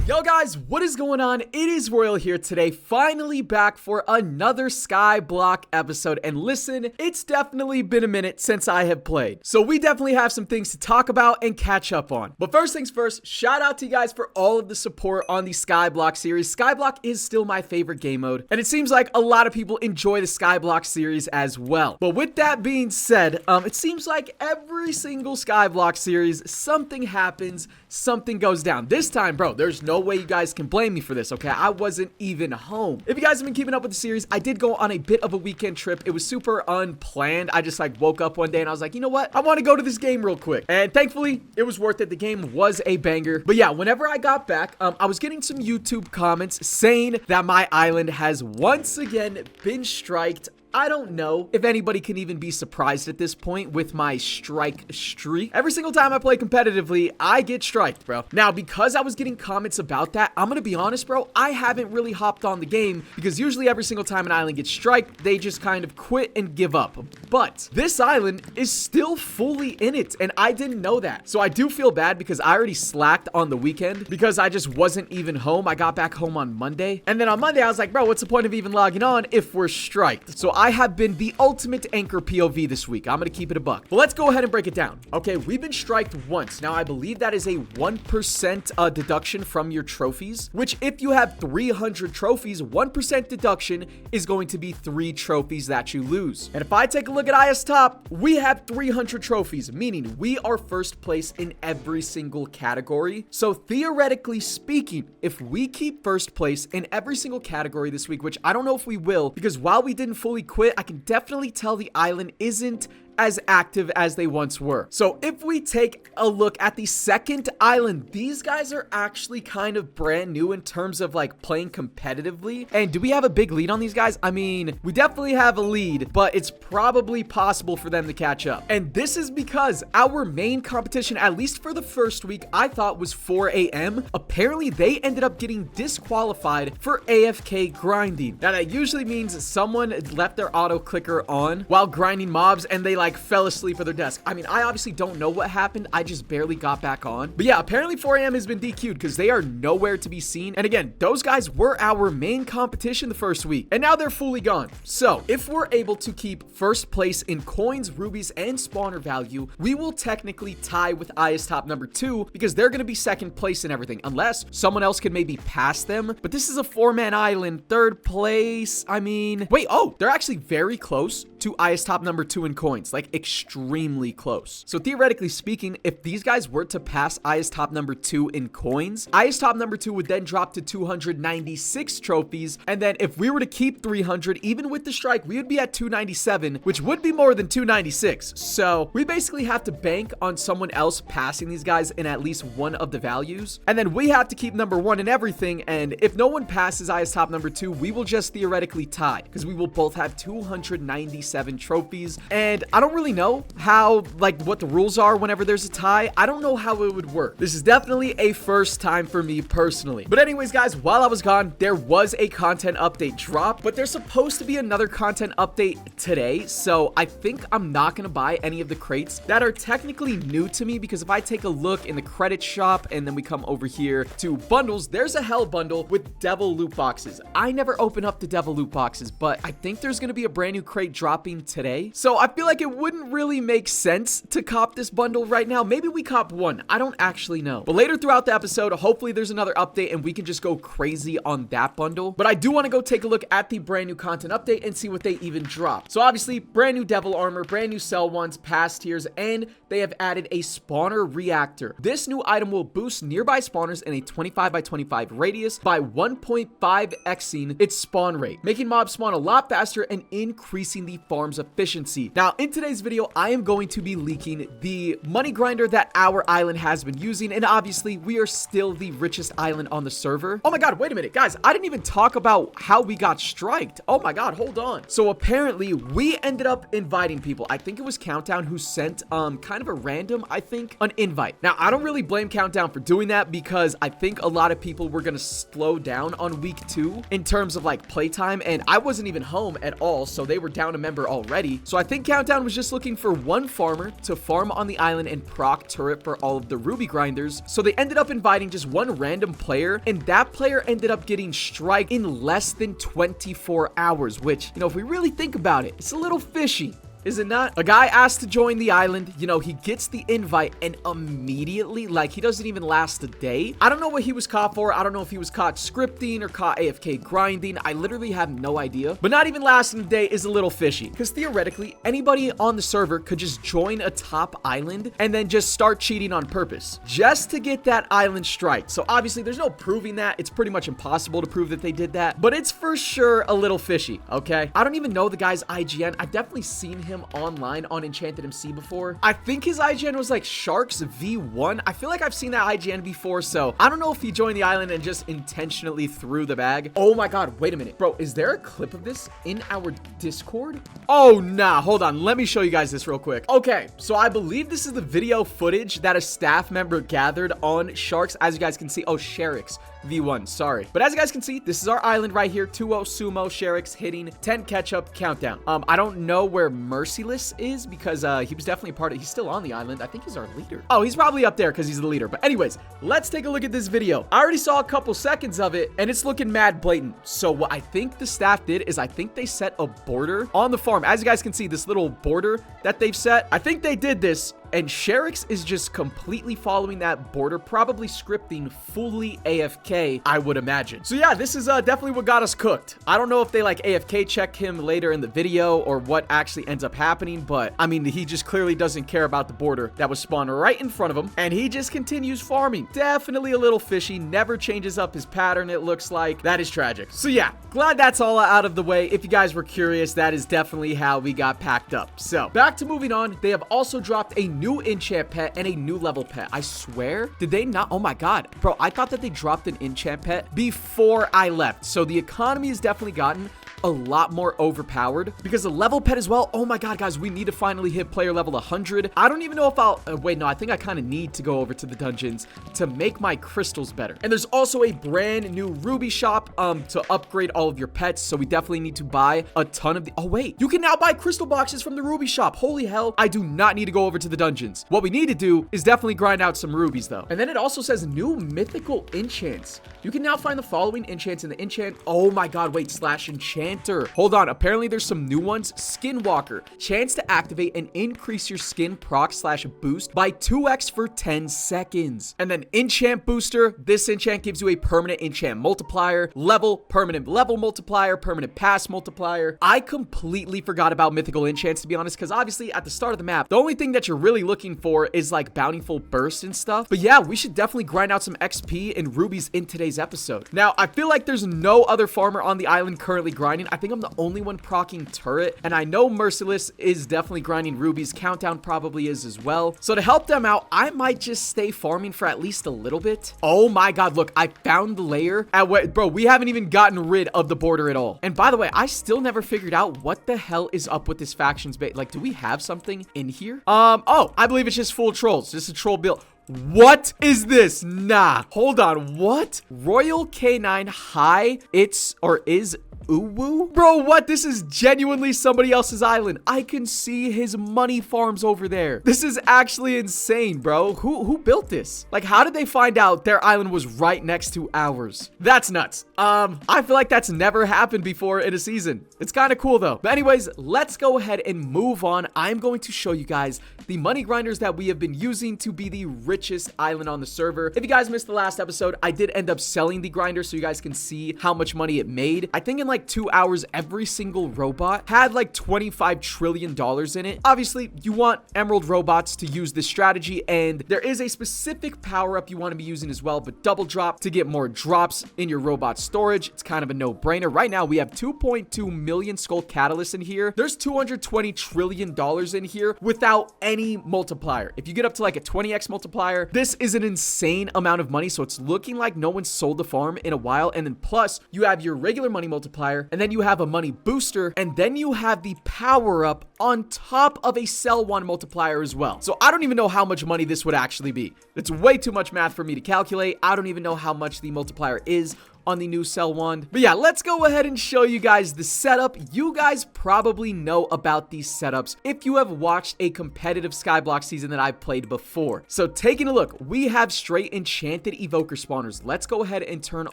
Yo guys, what is going on? It is Royal here today, finally back for another Skyblock episode. And listen, it's definitely been a minute since I have played, so we definitely have some things to talk about and catch up on. But first things first, shout out to you guys for all of the support on the Skyblock series. Skyblock is still my favorite game mode, and it seems like a lot of people enjoy the Skyblock series as well. But with that being said, it seems like every single Skyblock series, something happens, something goes down. This time, bro, there's no way you guys can blame me for this, okay? I wasn't even home. If you guys have been keeping up with the series, I did go on a bit of a weekend trip. It was super unplanned. I just like woke up one day and I was like, you know what? I want to go to this game real quick. And thankfully, it was worth it. The game was a banger. But yeah, whenever I got back, I was getting some YouTube comments saying that my island has once again been striked. I don't know if anybody can even be surprised at this point with my strike streak. Every single time I play competitively, I get striked, bro. Now, because I was getting comments about that, I'm gonna be honest, bro, I haven't really hopped on the game because usually every single time an island gets striked, they just kind of quit and give up. But this island is still fully in it, and I didn't know that. So I do feel bad because I already slacked on the weekend because I just wasn't even home. I got back home on Monday, and then on Monday, I was like, bro, what's the point of even logging on if we're striked? So I have been the ultimate anchor POV this week. I'm gonna keep it a buck. But let's go ahead and break it down. Okay, we've been striked once. Now, I believe that is a 1% deduction from your trophies, which if you have 300 trophies, 1% deduction is going to be 3 trophies that you lose. And if I take a look at IS Top, we have 300 trophies, meaning we are first place in every single category. So theoretically speaking, if we keep first place in every single category this week, which I don't know if we will, because while we didn't fully quit, I can definitely tell the island isn't as active as they once were. So if we take a look at the second island, these guys are actually kind of brand new in terms of like playing competitively. And do we have a big lead on these guys? I mean, we definitely have a lead, but it's probably possible for them to catch up. And this is because our main competition, at least for the first week, I thought was 4 a.m. Apparently they ended up getting disqualified for AFK grinding. Now that usually means someone left their auto clicker on while grinding mobs and they like fell asleep at their desk. I mean, I obviously don't know what happened. I just barely got back on. But yeah, apparently 4 a.m. has been DQ'd because they are nowhere to be seen. And again, those guys were our main competition the first week, and now they're fully gone. So if we're able to keep first place in coins, rubies, and spawner value, we will technically tie with IS Top number 2 because they're going to be second place in everything, unless someone else could maybe pass them. But this is a 4-man island. Third place, I mean, wait, oh, they're actually very close to IS Top number 2 in coins. Like extremely close. So theoretically speaking, if these guys were to pass IS Top number 2 in coins, IS Top number 2 would then drop to 296 trophies. And then if we were to keep 300, even with the strike, we would be at 297, which would be more than 296. So we basically have to bank on someone else passing these guys in at least one of the values. And then we have to keep number 1 in everything. And if no one passes IS Top number 2, we will just theoretically tie because we will both have 297 trophies. And I don't really know how, like, what the rules are whenever there's a tie. I don't know how it would work. This is definitely a first time for me personally. But anyways, guys, while I was gone, there was a content update drop, but there's supposed to be another content update today. So I think I'm not going to buy any of the crates that are technically new to me, because if I take a look in the credit shop and then we come over here to bundles, there's a hell bundle with devil loot boxes. I never open up the devil loot boxes, but I think there's going to be a brand new crate dropping today. So I feel like it wouldn't really make sense to cop this bundle right now. Maybe we cop one. I don't actually know. But later throughout the episode, hopefully there's another update and we can just go crazy on that bundle. But I do want to go take a look at the brand new content update and see what they even dropped. So obviously, brand new devil armor, brand new cell ones, pass tiers, and they have added a spawner reactor. This new item will boost nearby spawners in a 25 by 25 radius by 1.5xing its spawn rate, making mobs spawn a lot faster and increasing the farm's efficiency. Now, in today's video, I am going to be leaking the money grinder that our island has been using, and obviously we are still the richest island on the server. Oh my god, wait a minute, guys, I didn't even talk about how we got striked. Oh my god, hold on. So apparently we ended up inviting people. I think it was Countdown who sent kind of a random, I think, an invite. Now, I don't really blame Countdown for doing that because I think a lot of people were gonna slow down on week 2 in terms of like playtime, and I wasn't even home at all, so they were down a member already. So I think Countdown was was just looking for one farmer to farm on the island and proc turret for all of the ruby grinders. So they ended up inviting just one random player, and that player ended up getting strike in less than 24 hours, which, you know, if we really think about it, it's a little fishy. Is it not? A guy asked to join the island, you know, he gets the invite and immediately, like, he doesn't even last a day. I don't know what he was caught for. I don't know if he was caught scripting or caught AFK grinding. I literally have no idea. But not even lasting a day is a little fishy, because theoretically, anybody on the server could just join a top island and then just start cheating on purpose just to get that island strike. So obviously, there's no proving that. It's pretty much impossible to prove that they did that, but it's for sure a little fishy, okay? I don't even know the guy's IGN. I've definitely seen him online on Enchanted MC before. I think his IGN was like Sharks V1. I feel like I've seen that IGN before, so I don't know if he joined the island and just intentionally threw the bag. Oh my god, wait a minute. Bro, is there a clip of this in our Discord? Oh, nah, hold on. Let me show you guys this real quick. Okay, so I believe this is the video footage that a staff member gathered on Sharks. As you guys can see, oh, Sharks V1, sorry. But as you guys can see, this is our island right here. 2-0 Sumo, Sharks hitting, 10 catch-up, countdown. I don't know where Merciless is because he was definitely a part of, he's still on the island. I think he's our leader. Oh, he's probably up there because he's the leader. But anyways, let's take a look at this video. I already saw a couple seconds of it and it's looking mad blatant. So what I think the staff did is I think they set a border on the farm. As you guys can see, this little border that they've set, I think they did this, and Sharix is just completely following that border, probably scripting fully AFK, I would imagine. So yeah, this is definitely what got us cooked. I don't know if they like AFK check him later in the video or what actually ends up happening, but I mean, he just clearly doesn't care about the border that was spawned right in front of him, and he just continues farming. Definitely a little fishy, never changes up his pattern, it looks like. That is tragic. So yeah, glad that's all out of the way. If you guys were curious, that is definitely how we got packed up. So back to moving on, they have also dropped a new enchant pet and a new level pet. I swear, did they not? Oh my god, bro, I thought that they dropped an enchant pet before I left. So the economy has definitely gotten a lot more overpowered because the level pet as well. Oh my god, guys, we need to finally hit player level 100. I don't even know if I'll wait, no, I think I kind of need to go over to the dungeons to make my crystals better. And there's also a brand new ruby shop to upgrade all of your pets, so we definitely need to buy a ton of the, oh wait, you can now buy crystal boxes from the ruby shop. Holy hell, I do not need to go over to the dungeons. What we need to do is definitely grind out some rubies though. And then it also says new mythical enchants. You can now find the following enchants in the enchant, oh my god, wait, slash enchant. Hold on, apparently there's some new ones. Skinwalker, chance to activate and increase your skin proc slash boost by 2x for 10 seconds. And then enchant booster, this enchant gives you a permanent enchant multiplier, level, permanent level multiplier, permanent pass multiplier. I completely forgot about mythical enchants, to be honest, because obviously at the start of the map, the only thing that you're really looking for is like bountiful burst and stuff. But yeah, we should definitely grind out some XP and rubies in today's episode. Now, I feel like there's no other farmer on the island currently grinding. I think I'm the only one proccing turret, and I know Merciless is definitely grinding rubies. Countdown probably is as well. So to help them out, I might just stay farming for at least a little bit. Oh my god, look, I found the layer at what, bro, we haven't even gotten rid of the border at all. And by the way, I still never figured out what the hell is up with this factions bait. Like, do we have something in here? Oh, I believe it's just full trolls, just a troll build. What is this? Nah, hold on, what? Royal K9 High, it's, or is Uwu? Bro, what? This is genuinely somebody else's island. I can see his money farms over there. This is actually insane, bro. Who built this? Like, how did they find out their island was right next to ours? That's nuts. I feel like that's never happened before in a season. It's kind of cool though. But anyways, let's go ahead and move on. I'm going to show you guys the money grinders that we have been using to be the richest island on the server. If you guys missed the last episode, I did end up selling the grinder so you guys can see how much money it made. I think in like 2 hours, every single robot had like $25 trillion in it. Obviously, you want emerald robots to use this strategy, and there is a specific power up you want to be using as well, but double drop to get more drops in your robot storage. It's kind of a no-brainer. Right now, we have 2.2 million skull catalysts in here. There's $220 trillion in here without any multiplier. If you get up to like a 20x multiplier, this is an insane amount of money. So it's looking like no one sold the farm in a while. And then plus you have your regular money multiplier, and then you have a money booster, and then you have the power up on top of a sell one multiplier as well. So I don't even know how much money this would actually be. It's way too much math for me to calculate. I don't even know how much the multiplier is on the new Cell Wand. But yeah, let's go ahead and show you guys the setup. You guys probably know about these setups if you have watched a competitive Skyblock season that I've played before. So taking a look, we have straight enchanted evoker spawners. Let's go ahead and turn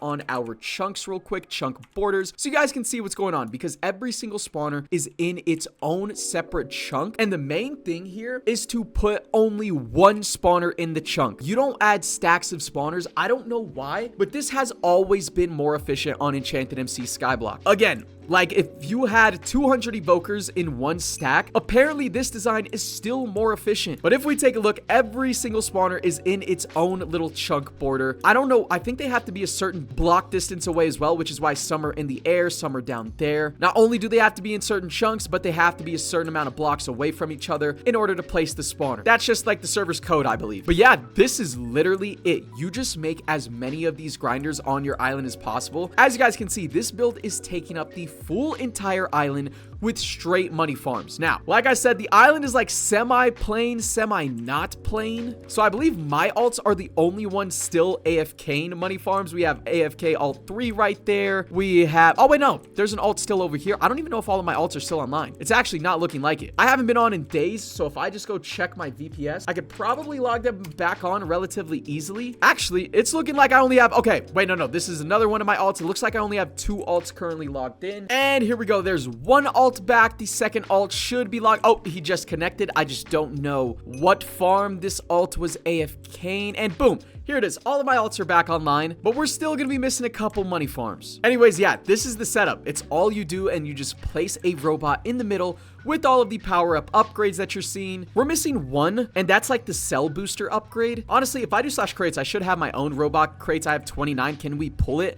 on our chunks real quick, chunk borders, so you guys can see what's going on, because every single spawner is in its own separate chunk. And the main thing here is to put only one spawner in the chunk. You don't add stacks of spawners. I don't know why, but this has always been more efficient on Enchanted MC Skyblock. Again, like if you had 200 evokers in one stack, apparently this design is still more efficient. But if we take a look, every single spawner is in its own little chunk border. I don't know. I think they have to be a certain block distance away as well, which is why some are in the air, some are down there. Not only do they have to be in certain chunks, but they have to be a certain amount of blocks away from each other in order to place the spawner. That's just like the server's code, I believe. But yeah, this is literally it. You just make as many of these grinders on your island as possible. As you guys can see, this build is taking up the full entire island with straight money farms. Now, like I said, the island is like semi-plain, semi-not plain. So I believe my alts are the only ones still AFKing money farms. We have AFK alt 3 right there. We have, oh wait, no, there's an alt still over here. I don't even know if all of my alts are still online. It's actually not looking like it. I haven't been on in days, so if I just go check my VPS, I could probably log them back on relatively easily. Actually, it's looking like I only have, okay, wait, no, this is another one of my alts. It looks like I only have 2 alts currently logged in. And here we go. There's one alt back. The second alt should be logged. Oh, he just connected. I just don't know what farm this alt was AFKing. And boom, here it is. All of my alts are back online, but we're still going to be missing a couple money farms. Anyways, yeah, this is the setup. It's all you do, and you just place a robot in the middle with all of the power-up upgrades that you're seeing. We're missing one, and that's like the cell booster upgrade. Honestly, if I do slash crates, I should have my own robot crates. I have 29. Can we pull it?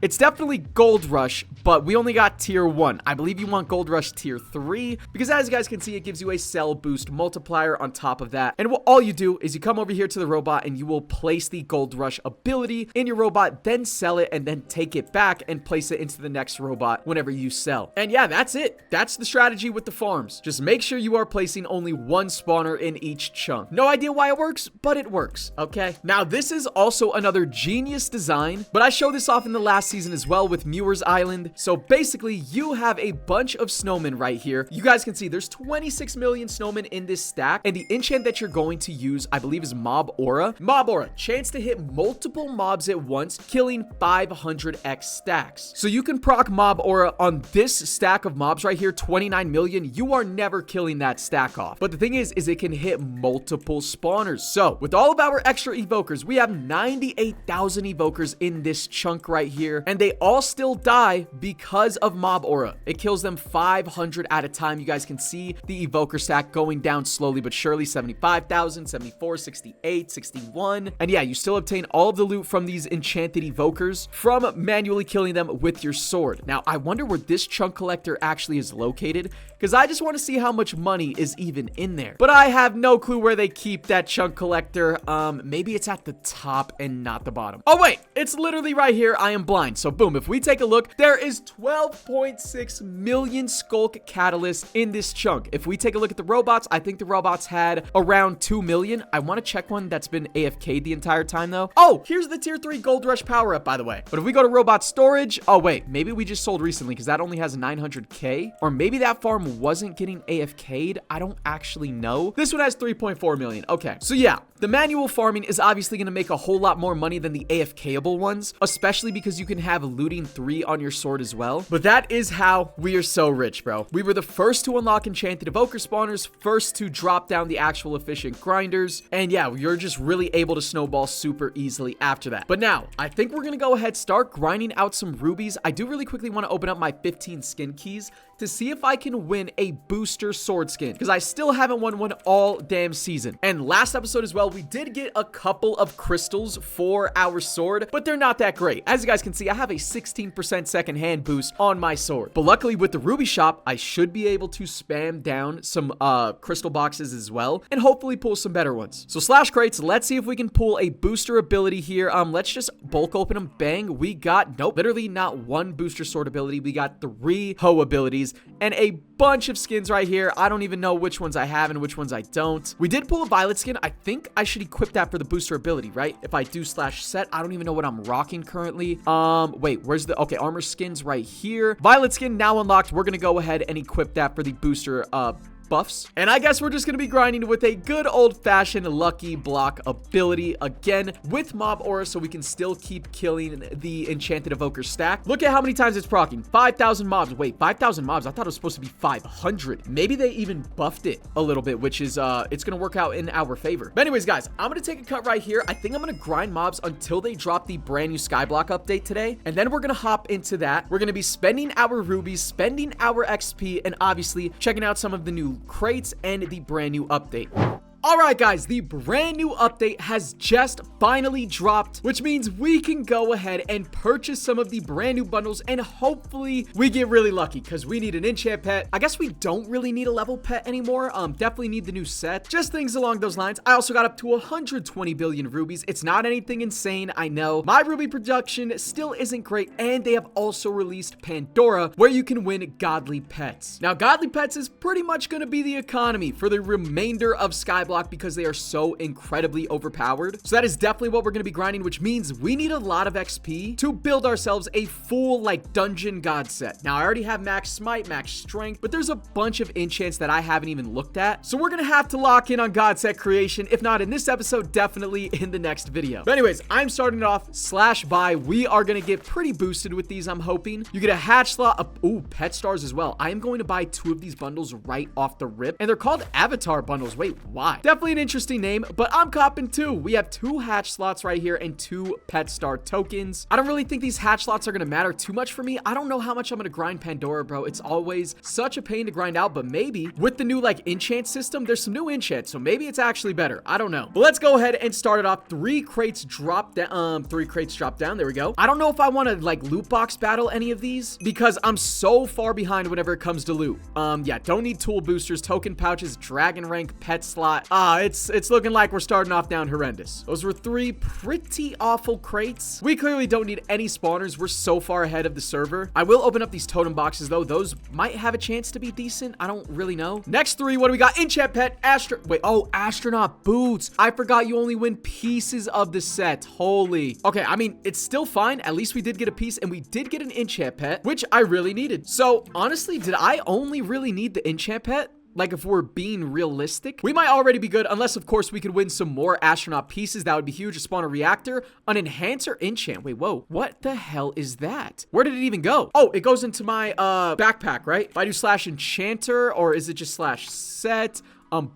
It's definitely Gold Rush, but we only got tier 1. I believe you want Gold Rush tier 3, because as you guys can see, it gives you a cell boost multiplier on top of that. And all you do is you come over here to the robot, and you will place the Gold Rush ability in your robot, then sell it, and then take it back and place it into the next robot whenever you sell. And yeah, that's it. That's the strategy with the farms. Just make sure you are placing only one spawner in each chunk. No idea why it works, but it works, okay? Now, this is also another genius design, but I showed this off in the last season as well with Muir's Island. So basically, you have a bunch of snowmen right here. You guys can see there's 26 million snowmen in this stack, and the enchant that you're going to use, I believe, is Mob Aura. Mob Aura, chance to hit multiple mobs at once, killing 500x stacks. So you can proc Mob Aura on this stack of mobs right here, 29 million. You are never killing that stack off. But the thing is it can hit multiple spawners. So with all of our extra evokers, we have 98,000 evokers in this chunk right here, and they all still die because of Mob Aura. It kills them 500 at a time. You guys can see the evoker stack going down slowly but surely. 75,000, 74, 68, 61. And yeah, you still obtain all of the loot from these enchanted evokers from manually killing them with your sword. Now, I wonder where this chunk collector actually is located, because I just want to see how much money is even in there. But I have no clue where they keep that chunk collector. Maybe it's at the top and not the bottom. Oh wait, it's literally right here. I am blind. So boom, if we take a look, there is 12.6 million skulk catalysts in this chunk. If we take a look at the robots, I think the robots had around 2 million. I want to check one that's been AFK'd the entire time though. Oh, here's the tier 3 Gold Rush power up, by the way. But if we go to robot storage, oh wait, maybe we just sold recently because that only has 900k, or maybe that farm wasn't getting AFK'd. I don't actually know. This one has 3.4 million. Okay, so yeah, the manual farming is obviously going to make a whole lot more money than the AFKable ones, especially because you can have looting 3 on your sword as well. But that is how we are so rich, bro. We were the first to unlock enchanted evoker spawners, first to drop down the actual efficient grinders, and yeah, you're just really able to snowball super easily after that. But now, I think we're going to go ahead, start grinding out some rubies. I do really quickly want to open up my 15 skin keys to see if I can win a booster sword skin, because I still haven't won one all damn season. And last episode as well, we did get a couple of crystals for our sword, but they're not that great. As you guys can see, I have a 16% second hand boost on my sword. But luckily with the ruby shop, I should be able to spam down some crystal boxes as well, and hopefully pull some better ones. So slash crates, let's see if we can pull a booster ability here. Let's just bulk open them. Bang, we got, nope, literally not one booster sword ability. We got 3 hoe abilities. abilities, and a bunch of skins right here. I don't even know which ones I have and which ones I don't. We did pull a violet skin. I think I should equip that for the booster ability, right? If I do /set, I don't even know what I'm rocking currently. Wait, where's the, okay, armor skins right here. Violet skin now unlocked. We're gonna go ahead and equip that for the booster, buffs. And I guess we're just gonna be grinding with a good old-fashioned lucky block ability again with mob aura, so we can still keep killing the enchanted evoker stack. Look at how many times it's proccing. 5,000 mobs. Wait, 5,000 mobs? I thought it was supposed to be 500. Maybe they even buffed it a little bit, which is it's gonna work out in our favor. But anyways, guys, I'm gonna take a cut right here. I think I'm gonna grind mobs until they drop the brand new Skyblock update today, and then we're gonna hop into that. We're gonna be spending our rubies, spending our XP, and obviously checking out some of the new crates and the brand new update. Alright guys, the brand new update has just finally dropped, which means we can go ahead and purchase some of the brand new bundles, and hopefully we get really lucky because we need an enchant pet. I guess we don't really need a level pet anymore. Definitely need the new set. Just things along those lines. I also got up to 120 billion rubies. It's not anything insane, I know. My ruby production still isn't great, and they have also released Pandora, where you can win godly pets. Now, godly pets is pretty much going to be the economy for the remainder of Skyblock, because they are so incredibly overpowered. So that is definitely what we're going to be grinding, which means we need a lot of XP to build ourselves a full like dungeon god set. Now I already have max smite, max strength, but there's a bunch of enchants that I haven't even looked at. So we're going to have to lock in on god set creation. If not in this episode, definitely in the next video. But anyways, I'm starting it off /buy. We are going to get pretty boosted with these, I'm hoping. You get a hatch slot, ooh, pet stars as well. I am going to buy 2 of these bundles right off the rip, and they're called avatar bundles. Wait, why? Definitely an interesting name, but I'm copping 2. We have 2 hatch slots right here and 2 pet star tokens. I don't really think these hatch slots are going to matter too much for me. I don't know how much I'm going to grind Pandora, bro. It's always such a pain to grind out, but maybe with the new like enchant system, there's some new enchants, so maybe it's actually better. I don't know. But let's go ahead and start it off. 3 crates drop down. 3 crates drop down. There we go. I don't know if I want to like loot box battle any of these because I'm so far behind whenever it comes to loot. Yeah, don't need tool boosters, token pouches, dragon rank, pet slot. It's looking like we're starting off down horrendous. Those were 3 pretty awful crates. We clearly don't need any spawners. We're so far ahead of the server. I will open up these totem boxes though. Those might have a chance to be decent. I don't really know. Next 3, what do we got? Enchant pet, astronaut boots. I forgot you only win pieces of the set. Holy. Okay, I mean, it's still fine. At least we did get a piece, and we did get an enchant pet, which I really needed. So honestly, did I only really need the enchant pet? Like, if we're being realistic, we might already be good, unless, of course, we could win some more astronaut pieces. That would be huge. A spawn a reactor, an enhancer enchant. Wait, whoa. What the hell is that? Where did it even go? Oh, it goes into my backpack, right? If I do /enchanter, or is it just /set?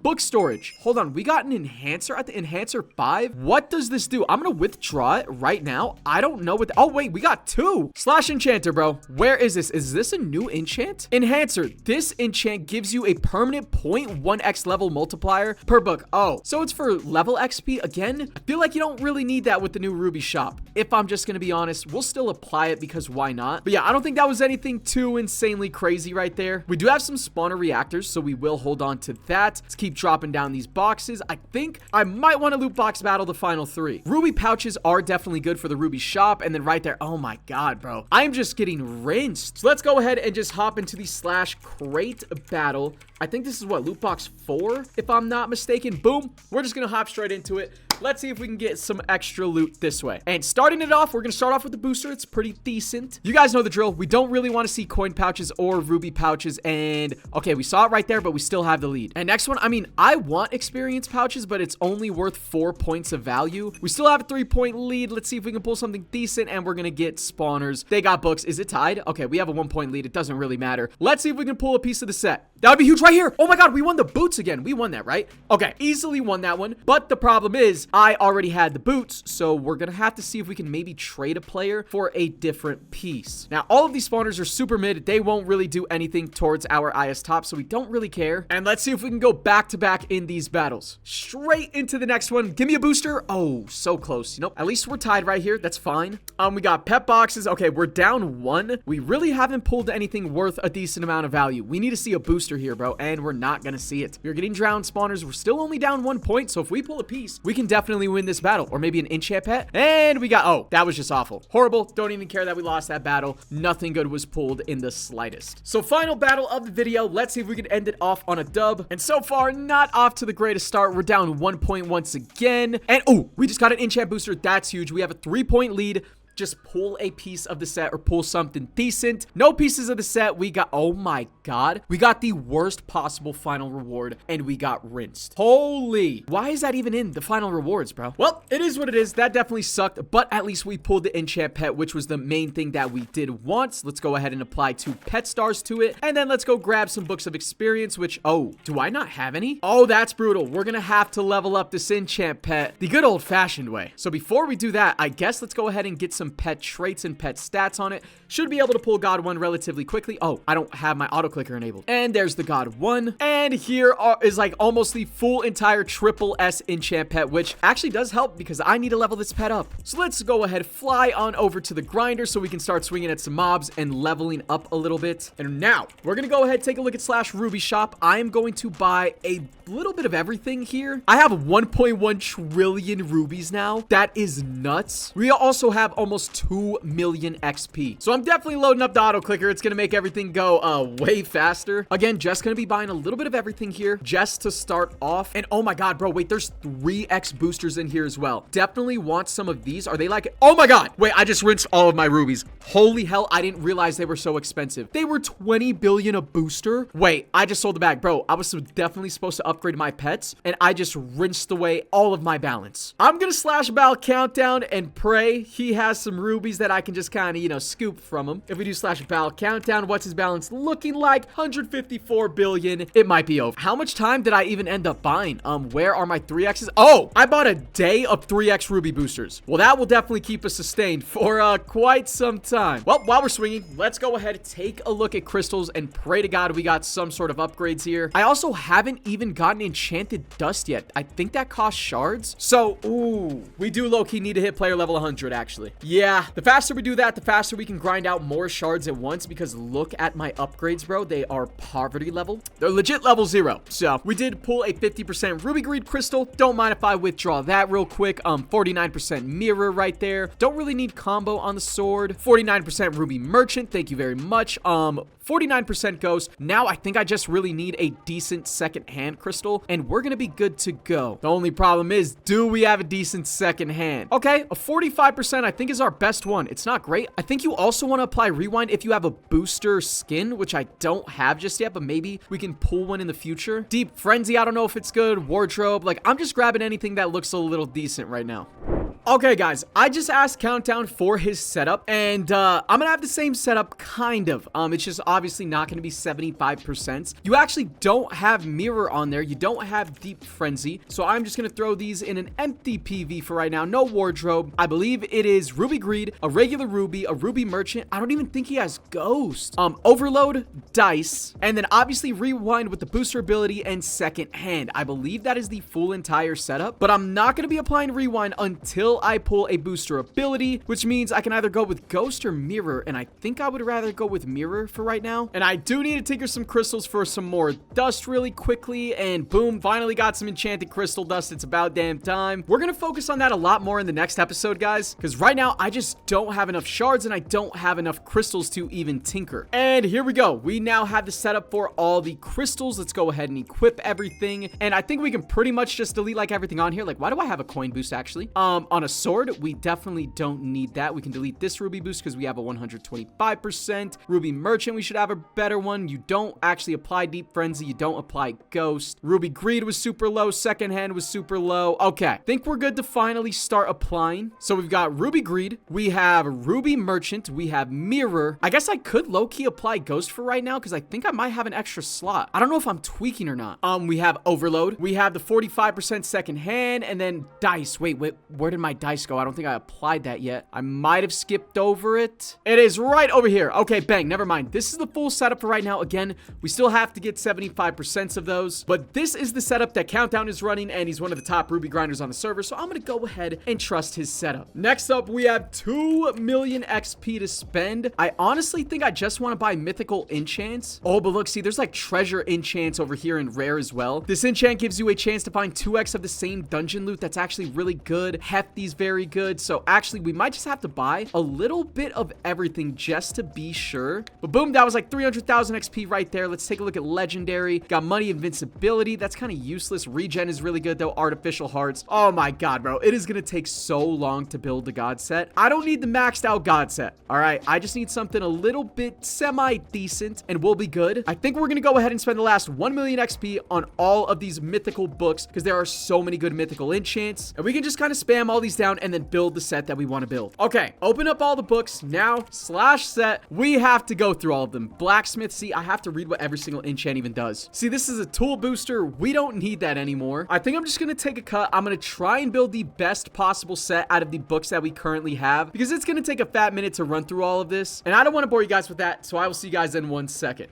Book storage. Hold on, we got an enhancer at the enhancer 5. What does this do? I'm gonna withdraw it right now. I don't know what oh wait, we got 2 /enchanter, bro. Where is this? Is this a new enchant? Enhancer. This enchant gives you a permanent 0.1x level multiplier per book. Oh, so it's for level XP again? I feel like you don't really need that with the new ruby shop. If I'm just gonna be honest, we'll still apply it because why not? But yeah, I don't think that was anything too insanely crazy right there. We do have some spawner reactors, so we will hold on to that. Let's keep dropping down these boxes. I think I might want to loot box battle the final 3. Ruby pouches are definitely good for the ruby shop. And then right there, oh my god, bro, I'm just getting rinsed. So let's go ahead and just hop into the /crate battle. I think this is what, loot box 4, if I'm not mistaken. Boom, we're just gonna hop straight into it. Let's see if we can get some extra loot this way. And starting it off, we're going to start off with the booster. It's pretty decent. You guys know the drill. We don't really want to see coin pouches or ruby pouches. And okay, we saw it right there, but we still have the lead. And next one, I mean, I want experience pouches, but it's only worth 4 points of value. We still have a 3-point lead. Let's see if we can pull something decent, and we're going to get spawners. They got books. Is it tied? Okay, we have a 1-point lead. It doesn't really matter. Let's see if we can pull a piece of the set. That would be huge right here. Oh my god, we won the boots again. We won that, right? Okay, easily won that one. But the problem is, I already had the boots, so we're gonna have to see if we can maybe trade a player for a different piece. Now, all of these spawners are super mid. They won't really do anything towards our IS top, so we don't really care. And let's see if we can go back to back in these battles. Straight into the next one. Give me a booster. Oh, so close. You know, at least we're tied right here. That's fine. We got pet boxes. Okay, we're down 1. We really haven't pulled anything worth a decent amount of value. We need to see a booster here, bro, and we're not gonna see it. We're getting drowned spawners. We're still only down 1 point, so if we pull a piece, we can definitely definitely win this battle. Or maybe an enchant pet. And we got, oh, that was just awful. Horrible. Don't even care that we lost that battle. Nothing good was pulled in the slightest. So final battle of the video. Let's see if we can end it off on a dub. And so far, not off to the greatest start. We're down 1 point once again. And oh, we just got an enchant booster. That's huge. We have a 3-point lead. Just pull a piece of the set or pull something decent. No pieces of the set. We got, oh my god, we got the worst possible final reward and we got rinsed. Holy, why is that even in the final rewards, bro? Well, it is what it is. That definitely sucked, but at least we pulled the enchant pet, which was the main thing that we did want. Let's go ahead and apply 2 pet stars to it, and then let's go grab some books of experience, which, oh, do I not have any? Oh, that's brutal. We're gonna have to level up this enchant pet the good old-fashioned way. So before we do that, I guess let's go ahead and get some pet traits and pet stats on it. Should be able to pull God 1 relatively quickly. Oh, I don't have my auto clicker enabled. And there's the God 1. And here is like almost the full entire triple S enchant pet, which actually does help because I need to level this pet up. So let's go ahead, fly on over to the grinder so we can start swinging at some mobs and leveling up a little bit. And now we're going to go ahead, take a look at Slash Ruby Shop. I am going to buy a little bit of everything here. I have 1.1 trillion rubies now. That is nuts. We also have almost 2 million XP. So I'm definitely loading up the auto clicker. It's going to make everything go way faster. Again, just going to be buying a little bit of everything here just to start off. And oh my god, bro, wait, there's 3x boosters in here as well. Definitely want some of these. Are they like, oh my god, wait, I just rinsed all of my rubies. Holy hell, I didn't realize they were so expensive. They were 20 billion a booster. Wait, I just sold the bag, bro. I was definitely supposed to upgrade my pets and I just rinsed away all of my balance. I'm gonna slash Bal Countdown and pray he has some rubies that I can just kind of, you know, scoop from him. If we do slash Bal Countdown, what's his balance looking like? 154 billion. It might be over. How much time did I even end up buying? Where are my 3x's? Oh, I bought a day of 3x ruby boosters. Well, that will definitely keep us sustained for quite some time. Well, while we're swinging, let's go ahead and take a look at crystals and pray to God we got some sort of upgrades here. I also haven't even gotten enchanted dust yet. I think that costs shards. So, ooh, we do low-key need to hit player level 100, actually. Yeah, the faster we do that, the faster we can grind out more shards at once, because look at my upgrades, bro. They are poverty level. They're legit level 0. So we did pull a 50% ruby greed crystal. Don't mind if I withdraw that real quick. 49% mirror right there. Don't really need combo on the sword. 49% ruby merchant. Thank you very much. 49% ghost. Now I think I just really need a decent second hand crystal and we're gonna be good to go. The only problem is, do we have a decent second hand? Okay, a 45% I think is our best one. It's not great. I think you also want to apply rewind if you have a booster skin, which I don't have just yet, but maybe we can pull one in the future. Deep Frenzy, I don't know if it's good. Wardrobe, like I'm just grabbing anything that looks a little decent right now. Okay, guys, I just asked Countdown for his setup, and I'm gonna have the same setup, kind of. It's just obviously not gonna be 75%. You actually don't have Mirror on there. You don't have Deep Frenzy, so I'm just gonna throw these in an empty PV for right now. No Wardrobe. I believe it is Ruby Greed, a regular Ruby, a Ruby Merchant. I don't even think he has Ghost. Overload, Dice, and then obviously Rewind with the booster ability and second hand. I believe that is the full entire setup, but I'm not gonna be applying Rewind until I pull a booster ability, which means I can either go with Ghost or Mirror, and I think I would rather go with Mirror for right now. And I do need to tinker some crystals for some more dust really quickly, and boom, finally got some enchanted crystal dust. It's about damn time. We're gonna focus on that a lot more in the next episode, guys, because right now I just don't have enough shards and I don't have enough crystals to even tinker. And here we go. We now have the setup for all the crystals. Let's go ahead and equip everything, and I think we can pretty much just delete like everything on here. Like, why do I have a coin boost actually? On a sword, we definitely don't need that. We can delete this ruby boost because we have a 125%. Ruby Merchant, we should have a better one. You don't actually apply Deep Frenzy. You don't apply Ghost. Ruby Greed was super low. Second hand was super low. Okay, think we're good to finally start applying. So we've got Ruby Greed. We have Ruby Merchant. We have Mirror. I guess I could low-key apply Ghost for right now because I think I might have an extra slot. I don't know if I'm tweaking or not. We have Overload. We have the 45% second hand and then Dice. Wait, where did my my dice go? I don't think I applied that yet. I might have skipped over it. It is right over here. Okay, bang, never mind. This is the full setup for right now. Again, we still have to get 75% of those, but this is the setup that Countdown is running, and he's one of the top Ruby grinders on the server, so I'm gonna go ahead and trust his setup. Next up, we have 2 million XP to spend. I honestly think I just want to buy mythical enchants. Oh, but look, see, there's like treasure enchants over here in rare as well. This enchant gives you a chance to find 2x of the same dungeon loot. That's actually really good. Hefty's very good. So actually, we might just have to buy a little bit of everything just to be sure. But boom, that was like 300,000 XP right there. Let's take a look at legendary. Got money invincibility. That's kind of useless. Regen is really good though. Artificial hearts. Oh my god, bro. It is going to take so long to build the god set. I don't need the maxed out god set. All right. I just need something a little bit semi-decent and we'll be good. I think we're going to go ahead and spend the last 1 million XP on all of these mythical books because there are so many good mythical enchants. And we can just kind of spam all these down and then build the set that we want to build. Okay. Open up all the books now. Slash set. We have to go through all of them. Blacksmith. See, I have to read what every single enchant even does. See, this is a tool booster. We don't need that anymore. I think I'm just going to take a cut. I'm going to try and build the best possible set out of the books that we currently have because it's going to take a fat minute to run through all of this. And I don't want to bore you guys with that. So I will see you guys in 1 second.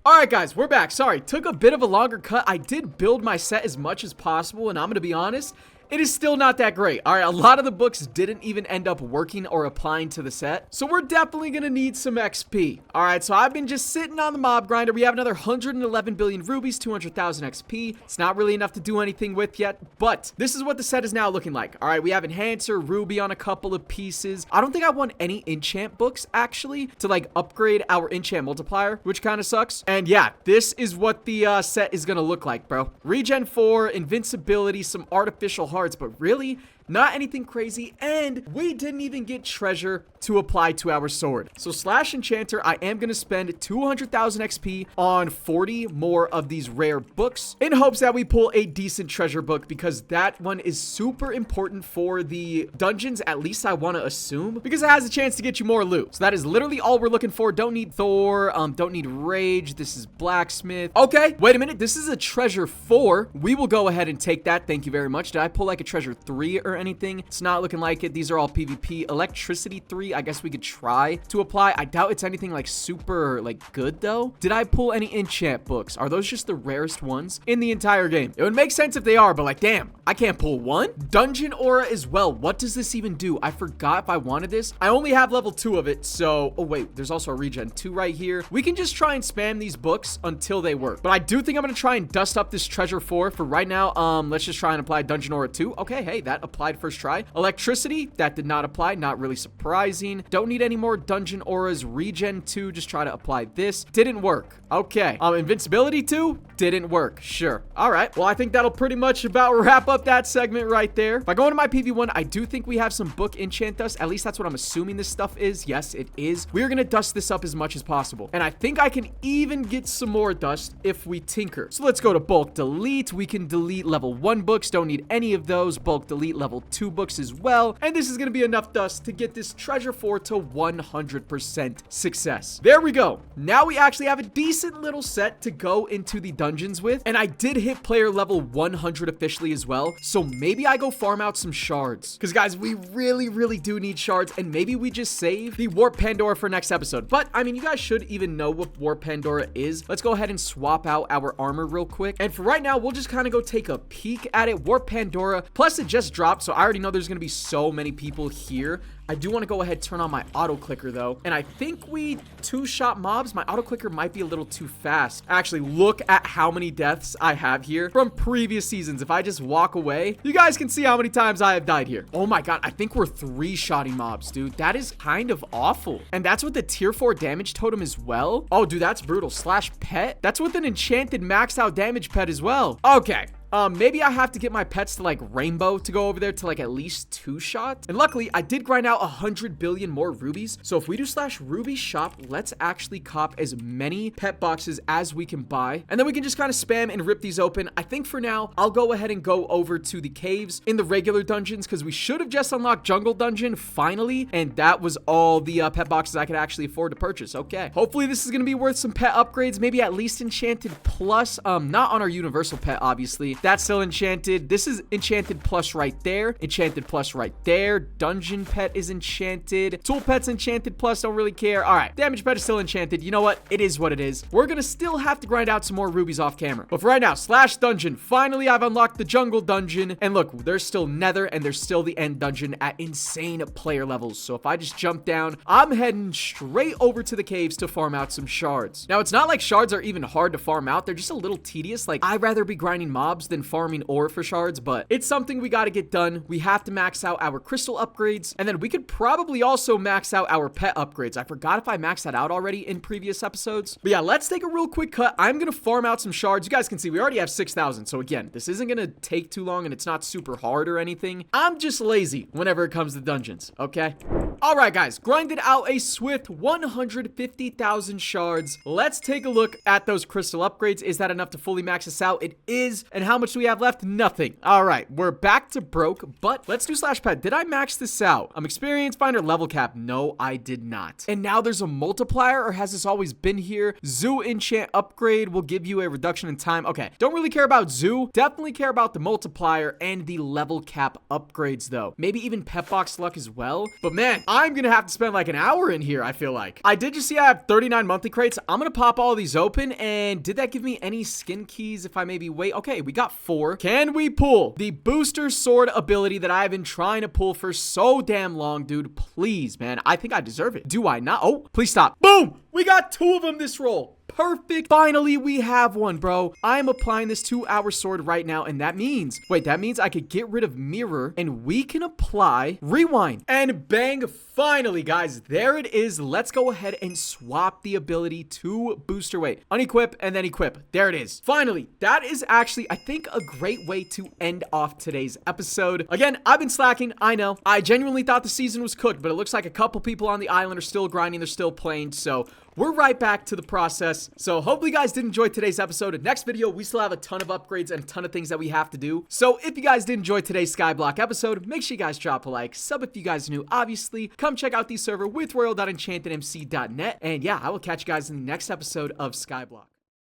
All right, guys, we're back. Sorry, took a bit of a longer cut. I did build my set as much as possible, and I'm going to be honest, it is still not that great. All right, a lot of the books didn't even end up working or applying to the set. So we're definitely going to need some XP. All right, so I've been just sitting on the mob grinder. We have another 111 billion rubies, 200,000 XP. It's not really enough to do anything with yet, but this is what the set is now looking like. All right, we have Enhancer, Ruby on a couple of pieces. I don't think I want any enchant books, actually, to like upgrade our enchant multiplier, which kind of sucks. And yeah, this is what the set is going to look like, bro. Regen 4, invincibility, some artificial hearts, but really not anything crazy, and we didn't even get treasure to apply to our sword. So slash enchanter, I am going to spend 200,000 XP on 40 more of these rare books in hopes that we pull a decent treasure book because that one is super important for the dungeons, at least I want to assume, because it has a chance to get you more loot. So that is literally all we're looking for. Don't need Thor, don't need Rage. This is Blacksmith. Okay, wait a minute. This is a treasure 4. We will go ahead and take that. Thank you very much. Did I pull like a treasure 3 or anything? It's not looking like it. These are all PvP. Electricity 3, I guess we could try to apply. I doubt it's anything like super like good though. Did I pull any enchant books? Are those just the rarest ones in the entire game? It would make sense if they are, but like, damn, I can't pull one. Dungeon aura as well. What does this even do? I forgot if I wanted this. I only have level 2 of it, so oh wait, there's also a regen 2 right here. We can just try and spam these books until they work, but I do think I'm gonna try and dust up this treasure 4 for right now. Let's just try and apply dungeon aura 2. Okay, hey, that applied first try. Electricity, that did not apply. Not really surprising. Don't need any more dungeon auras. Regen 2, just try to apply this. Didn't work. Okay. Invincibility 2, didn't work. Sure. All right. Well, I think that'll pretty much about wrap up that segment right there. If I go into my PV1, I do think we have some book enchant dust. At least that's what I'm assuming this stuff is. Yes, it is. We're going to dust this up as much as possible. And I think I can even get some more dust if we tinker. So let's go to bulk delete. We can delete level 1 books. Don't need any of those. Bulk delete level 2 books as well. And this is going to be enough dust to get this treasure 4 to 100% success. There we go. Now we actually have a decent little set to go into the dungeons with. And I did hit player level 100 officially as well. So maybe I go farm out some shards. Because guys, we really do need shards. And maybe we just save the Warp Pandora for next episode. But I mean, you guys should even know what Warp Pandora is. Let's go ahead and swap out our armor real quick. And for right now, we'll just kind of go take a peek at it. Warp Pandora. Plus it just dropped. So I already know there's going to be so many people here. I do want to go ahead and turn on my auto clicker though. And I think we two-shot mobs. My auto clicker might be a little too fast. Actually, look at how many deaths I have here from previous seasons. If I just walk away, you guys can see how many times I have died here. Oh my god, I think we're 3-shotting mobs, dude. That is kind of awful. And that's with the tier 4 damage totem as well. Oh, dude, that's brutal. Slash pet. That's with an enchanted maxed out damage pet as well. Okay. Maybe I have to get my pets to like Rainbow to go over there to like at least 2 shots. And luckily, I did grind out 100 billion more rubies. So if we do slash ruby shop, let's actually cop as many pet boxes as we can buy. And then we can just kind of spam and rip these open. I think for now, I'll go ahead and go over to the caves in the regular dungeons because we should have just unlocked jungle dungeon finally. And that was all the pet boxes I could actually afford to purchase. Okay. Hopefully this is going to be worth some pet upgrades. Maybe at least enchanted plus, not on our universal pet, obviously. That's still enchanted. This is enchanted plus right there. Enchanted plus right there. Dungeon pet is enchanted. Tool pet's enchanted plus, don't really care. All right, damage pet is still enchanted. You know what? It is what it is. We're gonna still have to grind out some more rubies off camera. But for right now, slash dungeon. Finally, I've unlocked the jungle dungeon. And look, there's still nether and there's still the end dungeon at insane player levels. So if I just jump down, I'm heading straight over to the caves to farm out some shards. Now, it's not like shards are even hard to farm out. They're just a little tedious. Like, I'd rather be grinding mobs than farming ore for shards, but it's something we got to get done. We have to max out our crystal upgrades, and then we could probably also max out our pet upgrades. I forgot if I maxed that out already in previous episodes. But yeah, let's take a real quick cut. I'm going to farm out some shards. You guys can see we already have 6,000. So again, this isn't going to take too long, and it's not super hard or anything. I'm just lazy whenever it comes to dungeons, okay? All right, guys, grinded out a swift 150,000 shards. Let's take a look at those crystal upgrades. Is that enough to fully max us out? It is. And how much do we have left? Nothing. All right, we're back to broke, but let's do slash pet. Did I max this out? Experience finder level cap. No, I did not. And now there's a multiplier, or has this always been here? Zoo enchant upgrade will give you a reduction in time. Okay, don't really care about zoo. Definitely care about the multiplier and the level cap upgrades, though. Maybe even pet box luck as well. But man, I'm gonna have to spend like an hour in here, I feel like. I did just see I have 39 monthly crates. I'm gonna pop all these open, and did that give me any skin keys if I maybe wait? Okay, we got 4. Can we pull the booster sword ability that I've been trying to pull for so damn long, dude? Please, man. I think I deserve it. Do I not? Oh, please stop. Boom! We got 2 of them this roll. Perfect. Finally, we have one, bro. I'm applying this to our sword right now, and that means, wait, that means I could get rid of mirror, and we can apply rewind. And bang, finally, guys, there it is. Let's go ahead and swap the ability to booster weight. Unequip, and then equip. There it is. Finally, that is actually, I think, a great way to end off today's episode. Again, I've been slacking, I know. I genuinely thought the season was cooked, but it looks like a couple people on the island are still grinding, they're still playing, so we're right back to the process. So hopefully you guys did enjoy today's episode. Next video, we still have a ton of upgrades and a ton of things that we have to do. So if you guys did enjoy today's Skyblock episode, make sure you guys drop a like, sub if you guys are new, obviously. Come check out the server with royal.enchantedmc.net. And yeah, I will catch you guys in the next episode of Skyblock.